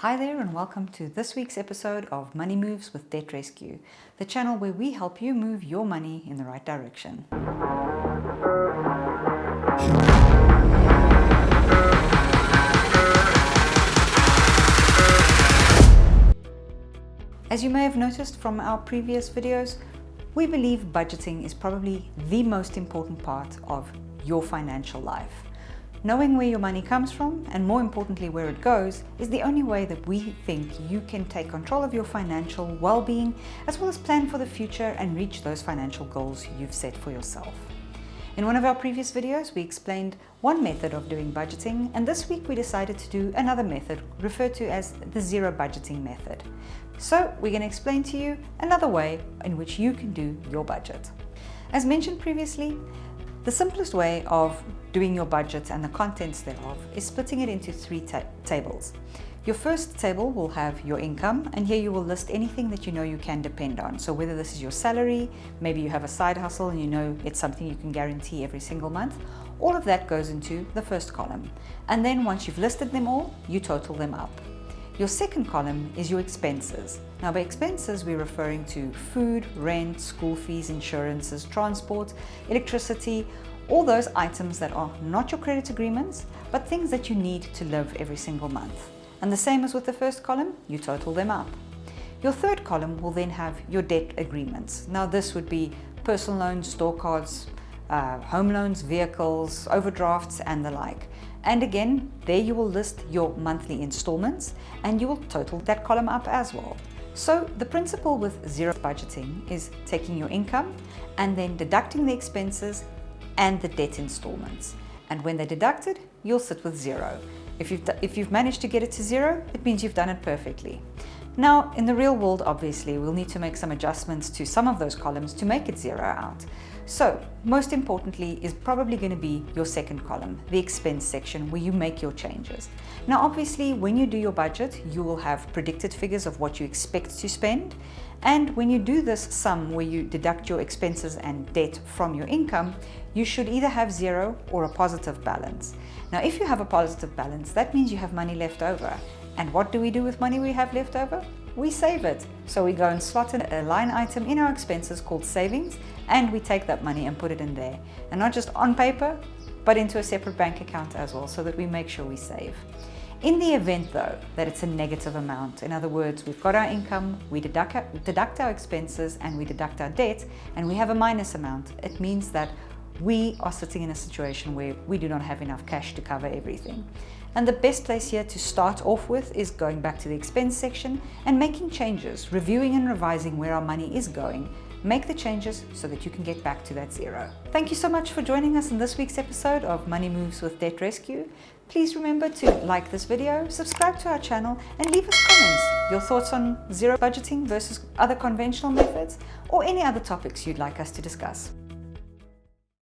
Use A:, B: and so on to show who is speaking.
A: Hi there and welcome to this week's episode of Money Moves with Debt Rescue, the channel where we help you move your money in the right direction. As you may have noticed from our previous videos, we believe budgeting is probably the most important part of your financial life. Knowing where your money comes from, and more importantly where it goes, is the only way that we think you can take control of your financial well-being, as well as plan for the future and reach those financial goals you've set for yourself. In one of our previous videos, we explained one method of doing budgeting, and this week we decided to do another method referred to as the zero budgeting method. So we're going to explain to you another way in which you can do your budget. As mentioned previously, the simplest way of doing your budget and the contents thereof is splitting it into three tables. Your first table will have your income, and here you will list anything that you know you can depend on. So whether this is your salary, maybe you have a side hustle and you know it's something you can guarantee every single month, all of that goes into the first column. And then once you've listed them all, you total them up. Your second column is your expenses. Now by expenses, we're referring to food, rent, school fees, insurances, transport, electricity, all those items that are not your credit agreements, but things that you need to live every single month. And the same as with the first column, you total them up. Your third column will then have your debt agreements. Now this would be personal loans, store cards, home loans, vehicles, overdrafts, and the like. And again, there you will list your monthly installments and you will total that column up as well. So the principle with zero budgeting is taking your income and then deducting the expenses and the debt installments. And when they're deducted, you'll sit with zero. If you've managed to get it to zero, it means you've done it perfectly. Now, in the real world, obviously, we'll need to make some adjustments to some of those columns to make it zero out. So, most importantly is probably going to be your second column, the expense section, where you make your changes. Now, obviously, when you do your budget, you will have predicted figures of what you expect to spend. And when you do this sum where you deduct your expenses and debt from your income, you should either have zero or a positive balance. Now, if you have a positive balance, that means you have money left over. And what do we do with money we have left over? We save it. So we go and slot in a line item in our expenses called savings, and we take that money and put it in there. And not just on paper, but into a separate bank account as well, so that we make sure we save. In the event though, that it's a negative amount, in other words, we've got our income, we deduct our expenses and we deduct our debt, and we have a minus amount, it means that we are sitting in a situation where we do not have enough cash to cover everything. And the best place here to start off with is going back to the expense section and making changes, reviewing and revising where our money is going. Make the changes so that you can get back to that zero. Thank you so much for joining us in this week's episode of Money Moves with Debt Rescue. Please remember to like this video, subscribe to our channel, and leave us comments, your thoughts on zero budgeting versus other conventional methods, or any other topics you'd like us to discuss.